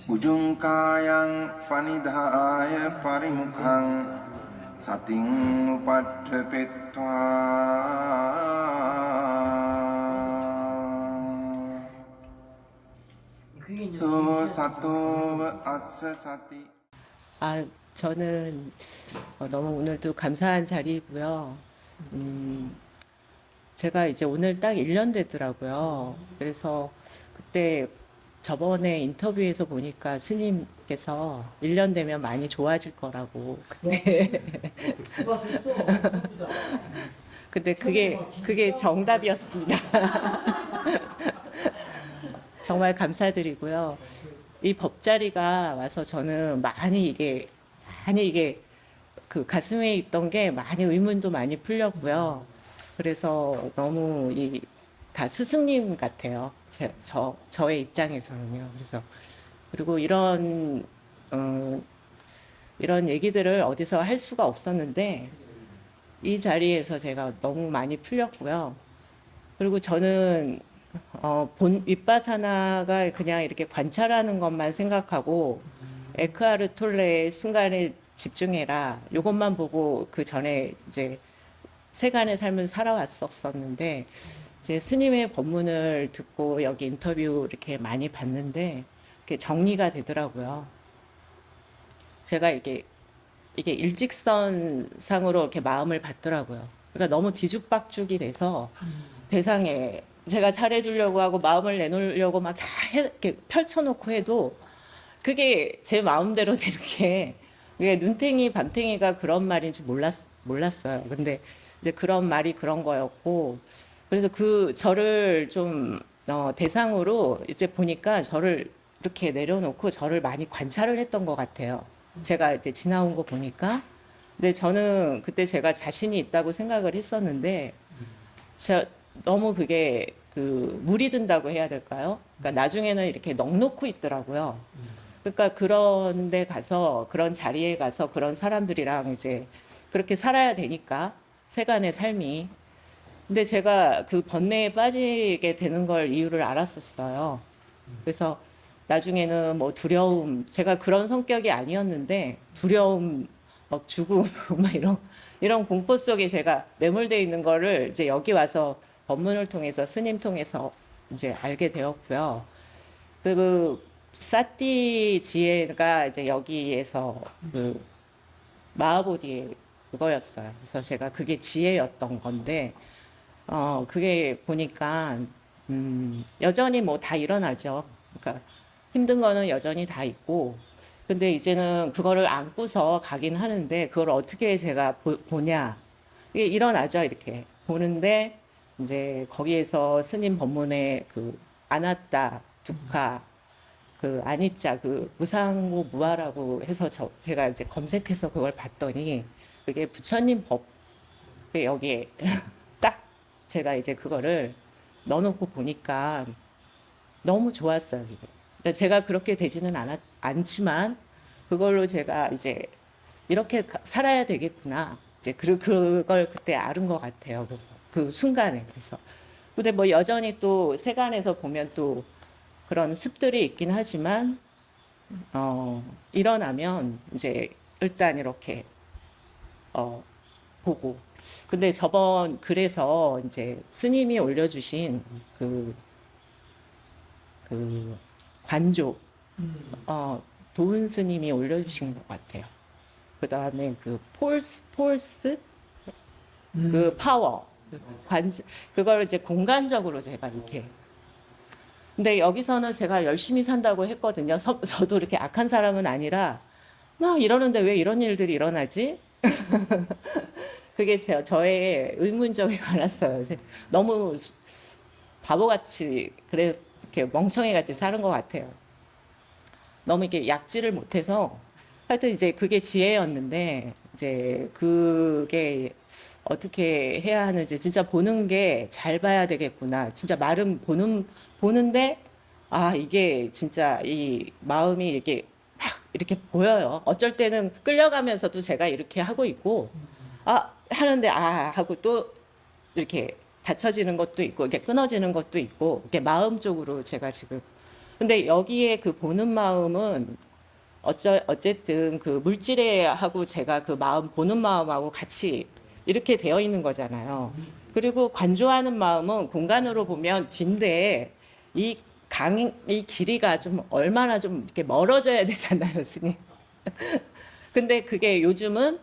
우중가양 파니다야 파리무캉 사팅 우파트페트와 소사토 아스사티. 저는 너무 오늘도 감사한 자리이고요. 제가 이제 오늘 딱 1년 되더라고요. 그래서 그때 저번에 인터뷰에서 보니까 스님께서 1년 되면 많이 좋아질 거라고. 근데 그게 정답이었습니다. 정말 감사드리고요. 이 법자리가 와서 저는 많이 이게 그 가슴에 있던 게 많이 의문도 많이 풀렸고요. 그래서 너무 다 스승님 같아요. 저의 입장에서는요. 그래서 그리고 이런 얘기들을 어디서 할 수가 없었는데 이 자리에서 제가 너무 많이 풀렸고요. 그리고 저는 윗바사나가 그냥 이렇게 관찰하는 것만 생각하고 에크하르 톨레의 순간에 집중해라. 이것만 보고 그 전에 이제 세간의 삶을 살아왔었는데 이제 스님의 법문을 듣고 여기 인터뷰 이렇게 많이 봤는데 이렇게 정리가 되더라고요. 제가 이게 일직선상으로 이렇게 마음을 받더라고요. 그러니까 너무 뒤죽박죽이 돼서 대상에 제가 잘해주려고 하고 마음을 내놓으려고 막 다 이렇게 펼쳐놓고 해도 그게 제 마음대로 되는 게 이게 눈탱이 밤탱이가 그런 말인 줄 몰랐어요. 근데 이제 그런 말이 그런 거였고 그래서 저를 좀 대상으로 이제 보니까 저를 이렇게 내려놓고 저를 많이 관찰을 했던 것 같아요. 제가 이제 지나온 거 보니까. 근데 저는 그때 제가 자신이 있다고 생각을 했었는데 너무 그게 물이 든다고 해야 될까요? 그러니까 나중에는 이렇게 넋놓고 있더라고요. 그러니까 그런 데 가서 그런 자리에 가서 그런 사람들이랑 이제 그렇게 살아야 되니까 세간의 삶이. 근데 제가 그 번뇌에 빠지게 되는 걸 이유를 알았었어요. 그래서 나중에는 뭐 두려움, 제가 그런 성격이 아니었는데 두려움, 막 죽음, 막 이런 공포 속에 제가 매몰되어 있는 거를 이제 여기 와서 법문을 통해서 스님 통해서 이제 알게 되었고요. 그 사티 지혜가 이제 여기에서 그 마하보디의 그거였어요. 그래서 제가 그게 지혜였던 건데 그게 보니까 여전히 뭐 다 일어나죠. 그러니까 힘든 거는 여전히 다 있고 근데 이제는 그거를 안고서 가긴 하는데 그걸 어떻게 제가 보냐 이게 일어나죠. 이렇게 보는데 이제 거기에서 스님 법문에 그 아나따 두카 그 아니짜 그 무상고 무아라고 해서 제가 이제 검색해서 그걸 봤더니 그게 부처님 법 여기에 딱 제가 이제 그거를 넣어놓고 보니까 너무 좋았어요. 이게. 그러니까 제가 그렇게 되지는 않지만 그걸로 제가 이제 이렇게 살아야 되겠구나. 이제 그걸 그때 알은 것 같아요. 그 순간에. 그래서. 근데 뭐 여전히 또 세간에서 보면 또 그런 습들이 있긴 하지만, 일어나면 이제 일단 이렇게, 보고. 근데 그래서 이제 스님이 올려주신 그 관조, 도은 스님이 올려주신 것 같아요. 그 다음에 폴스, 그 파워, 그걸 이제 공간적으로 제가 이렇게. 근데 여기서는 제가 열심히 산다고 했거든요. 저도 이렇게 악한 사람은 아니라, 막 이러는데 왜 이런 일들이 일어나지? 그게 저의 의문점이 많았어요. 너무 바보같이, 이렇게 멍청이같이 사는 것 같아요. 너무 이렇게 약지를 못해서, 하여튼 이제 그게 지혜였는데, 이제 그게 어떻게 해야 하는지 진짜 보는 게 잘 봐야 되겠구나. 진짜 말은 보는데, 이게 진짜 이 마음이 이렇게 보여요. 어쩔 때는 끌려가면서도 제가 이렇게 하고 있고, 하는데, 하고 또 이렇게 닫혀지는 것도 있고, 이렇게 끊어지는 것도 있고, 이렇게 마음적으로 제가 지금 근데 여기에 그 보는 마음은 어쨌든 그 물질하고 제가 그 마음, 보는 마음하고 같이 이렇게 되어 있는 거잖아요. 그리고 관조하는 마음은 공간으로 보면 뒤인데 이 이 길이가 좀 얼마나 좀 이렇게 멀어져야 되잖아요, 스님. 근데 그게 요즘은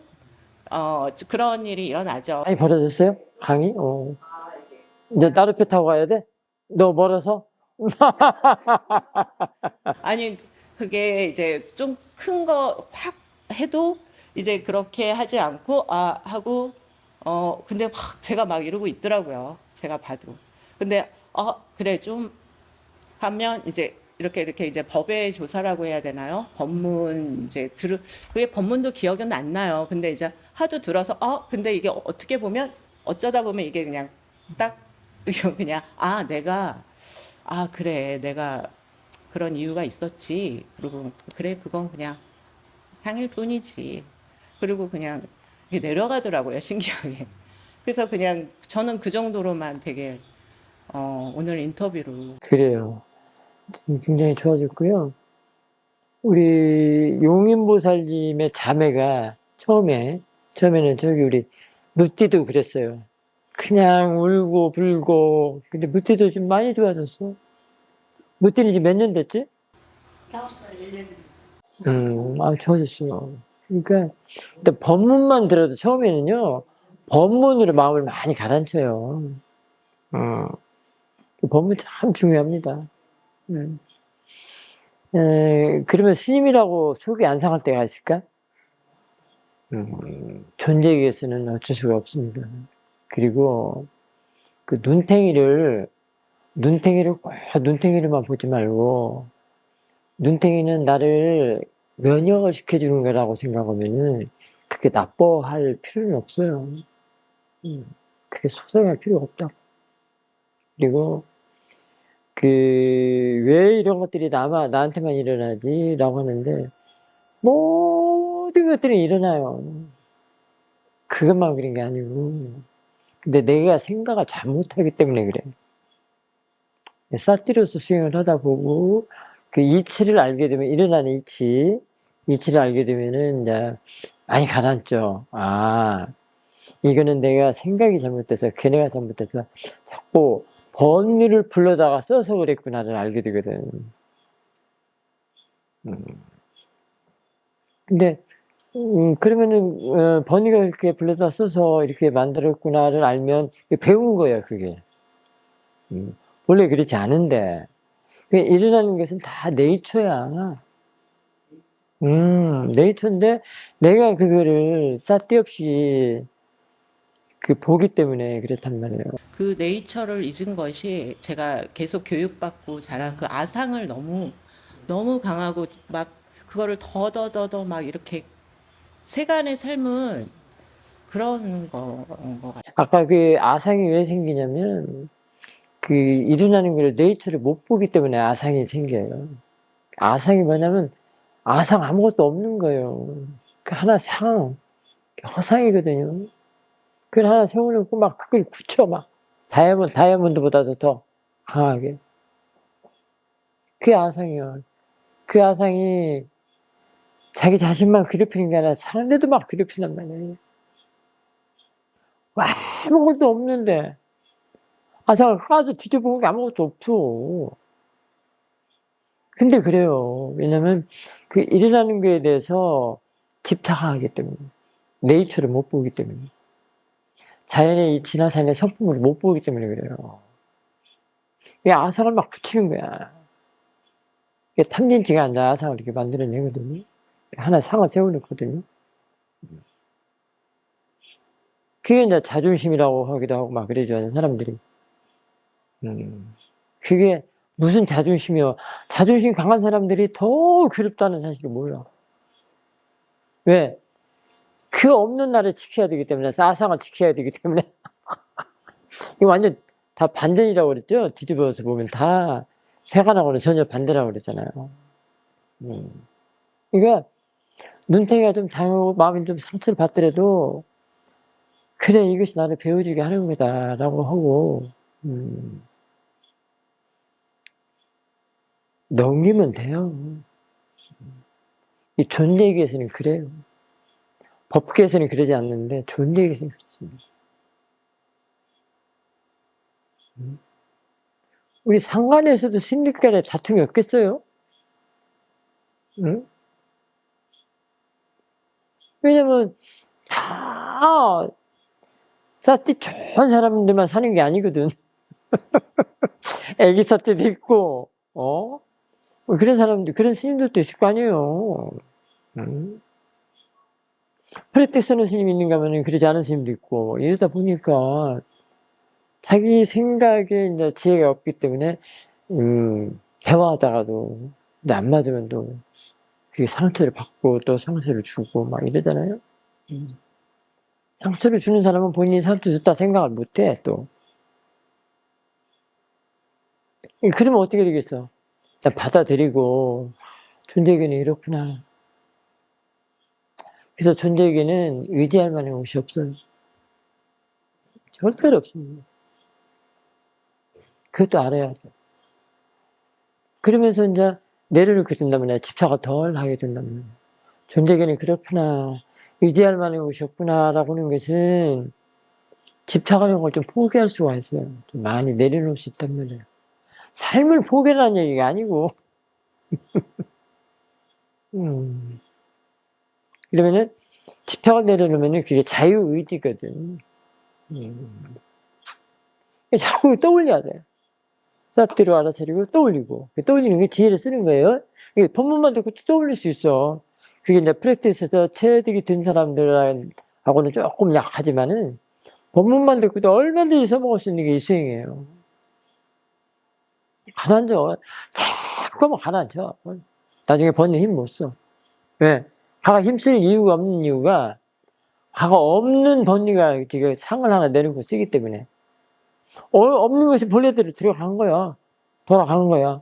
그런 일이 일어나죠. 많이 벌어졌어요? 강이? 이제 따로표 타고 가야 돼? 너 멀어서? 아니, 그게 이제 좀 큰 거 확 해도 이제 그렇게 하지 않고, 하고, 근데 막 제가 막 이러고 있더라고요. 제가 봐도. 근데, 그래, 좀 하면 이제 이렇게 이제 법의 조사라고 해야 되나요? 법문 이제 그게 법문도 기억은 안 나요. 근데 이제 하도 들어서, 근데 이게 어떻게 보면, 어쩌다 보면 이게 그냥 딱, 그냥, 그래, 내가 그런 이유가 있었지. 그리고 그래, 그건 그냥 향일 뿐이지. 그리고 그냥 이게 내려가더라고요, 신기하게. 그래서 그냥 저는 그 정도로만 되게 오늘 인터뷰로. 그래요. 굉장히 좋아졌고요. 우리 용인보살님의 자매가 처음에는 저기 우리 누띠도 그랬어요. 그냥 울고 불고. 근데 누띠도 좀 많이 좋아졌어. 누띠는 이제 몇 년 됐지? 좋아졌어요. 그러니까 일단 법문만 들어도 처음에는요, 법문으로 마음을 많이 가라앉혀요. 그 법문 참 중요합니다. 음. 그러면 스님이라고 속이 안 상할 때가 있을까? 존재에게서는 어쩔 수가 없습니다. 그리고 그 꼭 눈탱이를만 보지 말고, 눈탱이는 나를 면역을 시켜주는 거라고 생각하면은, 그게 나빠할 필요는 없어요. 그게 속상할 필요가 없다. 그리고, 왜 이런 것들이 나한테만 일어나지? 라고 하는데, 모든 것들이 일어나요. 그것만 그런 게 아니고. 근데 내가 생각을 잘못하기 때문에 그래. 사티로스 수행을 하다 보고, 그 이치를 알게 되면, 일어나는 이치를 알게 되면은, 이제, 많이 가라앉죠. 이거는 내가 생각이 잘못돼서, 걔네가 잘못돼서, 자꾸 번뇌를 불러다가 써서 그랬구나를 알게 되거든. 근데, 그러면은, 번뇌가 이렇게 불러다 써서 이렇게 만들었구나를 알면, 배운 거예요, 그게. 원래 그렇지 않은데. 일어나는 것은 다 네이처야. 네이처인데, 내가 그거를 쌀데없이 보기 때문에 그렇단 말이에요. 그 네이처를 잊은 것이 제가 계속 교육받고 자란 그 아상을 너무 강하고 막 그거를 더더더더 막 이렇게 세간의 삶은 그런 거인 것 같아요. 아까 그 아상이 왜 생기냐면, 일어나는 걸 네이처를 못 보기 때문에 아상이 생겨요. 아상이 뭐냐면, 아상 아무것도 없는 거예요. 하나 허상이거든요. 그걸 하나 세워놓고 막 그걸 굳혀 다이아몬드보다도 더 강하게. 그게 아상이요. 그 아상이 자기 자신만 괴롭히는 게 아니라 상대도 막 괴롭힌단 말이에요. 아무것도 없는데 아상을 까서 뒤져보는 게 아무것도 없어. 근데 그래요. 왜냐면 일어나는 거에 대해서 집착하기 때문에, 네이처를 못 보기 때문에, 자연의 이치나 자연의 성품을 못 보기 때문에 그래요. 이 아상을 막 굳히는 거야. 탐진치가 아니라 아상을 이렇게 만들어내거든요. 하나 상을 세워놓거든요. 그게 이제 자존심이라고 하기도 하고 막 그래줘요, 사람들이. 그게 무슨 자존심이요? 자존심 강한 사람들이 더 괴롭다는 사실을 몰라. 왜? 그 없는 나를 지켜야 되기 때문에, 아상을 지켜야 되기 때문에. 이거 완전 다 반전이라고 그랬죠? 뒤집어서 보면 다 세간하고는 전혀 반대라고 그랬잖아요. 그러니까 눈탱이가 좀 당하고 마음이 좀 상처를 받더라도, 그래, 이것이 나를 배워주게 하는 거다라고 하고, 넘기면 돼요. 이 존재에게서는 그래요. 법계에서는 그러지 않는데 존재에게서는 그렇습니다. 우리 상관에서도 신들간에 다툼이 없겠어요? 응? 왜냐면 다 사티 좋은 사람들만 사는 게 아니거든. 애기 사티도 있고, 그런 사람들, 그런 스님들도 있을 거 아니에요. 응? 프레틱스하는 스님이 있는가 하면 그러지 않은 스님도 있고, 이러다 보니까 자기 생각에 이제 지혜가 없기 때문에, 대화하다가도, 근데 안 맞으면 또, 그게 상처를 받고 또 상처를 주고 막 이러잖아요. 상처를 주는 사람은 본인이 상처 줬다 생각을 못 해, 또. 그러면 어떻게 되겠어? 일단 받아들이고, 존재에게는 이렇구나. 그래서 존재에게는 의지할 만한 것이 없어요. 절대로 없습니다. 그것도 알아야 돼. 그러면서 이제 내려놓게 된다면 집착을 덜 하게 된다면 존재에게는 그렇구나. 의지할 만한 것이 없구나라고 하는 것은 집착하는 걸 좀 포기할 수가 있어요. 좀 많이 내려놓을 수 있단 말이에요. 삶을 포기하라는 얘기가 아니고 그러면은 집착을 내려놓으면은 그게 자유의지거든. 자꾸 떠올려야 돼. 사티로 알아차리고 떠올리고. 떠올리는 게 지혜를 쓰는 거예요. 이게 본문만 듣고 또 떠올릴 수 있어. 그게 이제 프랙티스에서 체득이 든 사람들하고는 조금 약하지만은 본문만 듣고도 얼마든지 써먹을 수 있는 게 이 수행이에요. 가난져. 자꾸만 가난져. 나중에 번는 힘 못 써. 왜? 가가 힘쓸 이유가 없는 이유가 가가 없는 번니가 지금 상을 하나 내놓고 쓰기 때문에 없는 것이 본래대로 들어간 거야. 돌아가는 거야.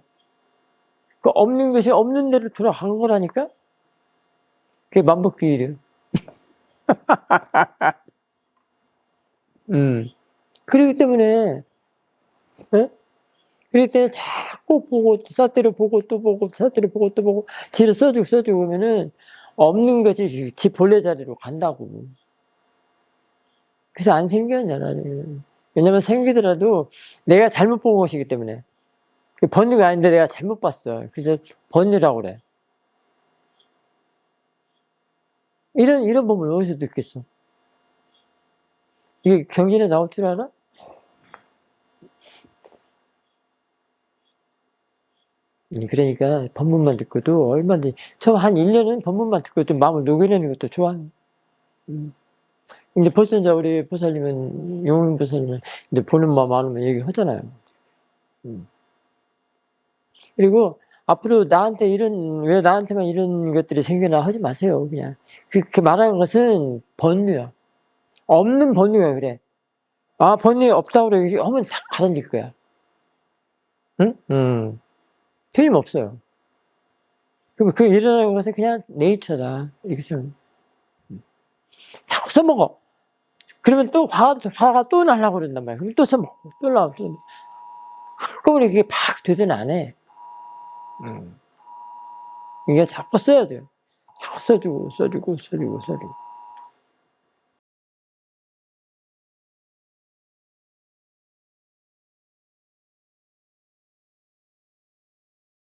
그 없는 것이 없는 대로 돌아간 거라니까? 그게 만복기일이에요. 그렇기 때문에, 네? 그렇기 때문에 자꾸 보고, 사태를 보고, 또 보고, 사태를 보고, 또 보고, 지를 써주고 그러면은, 없는 것이 지 본래 자리로 간다고. 그래서 안 생겨잖아. 왜냐면 생기더라도 내가 잘못 본 것이기 때문에. 번뇌가 아닌데 내가 잘못 봤어. 그래서 번뇌라고 그래. 이런 법을 어디서 듣겠어? 이게 경전에 나올 줄 알아? 그러니까 법문만 듣고도 얼마든지 처음 한 1년은 법문만 듣고 좀 마음을 녹여내는 것도 좋아. 이제 벌써 이제 우리 보살님은 용인 보살님은 이제 보는 마음 안 오면 얘기하잖아요. 그리고 앞으로 왜 나한테만 이런 것들이 생겨나 하지 마세요, 그냥. 그 말하는 것은 번뇌야. 없는 번뇌가 그래. 아, 번뇌 없다고 그래. 하면 다 가라앉을 거야. 응? 틀림없어요. 그럼 그 일어나는 것은 그냥 네이처다. 이렇게 생각해요. 자꾸 써먹어. 그러면 또 화가 또 날라고 그런단 말이야. 그럼 또 써먹고, 또 나오고, 또. 한꺼번에 그게 팍 되든 안 해. 이게 자꾸 써야 돼요. 자꾸 써주고.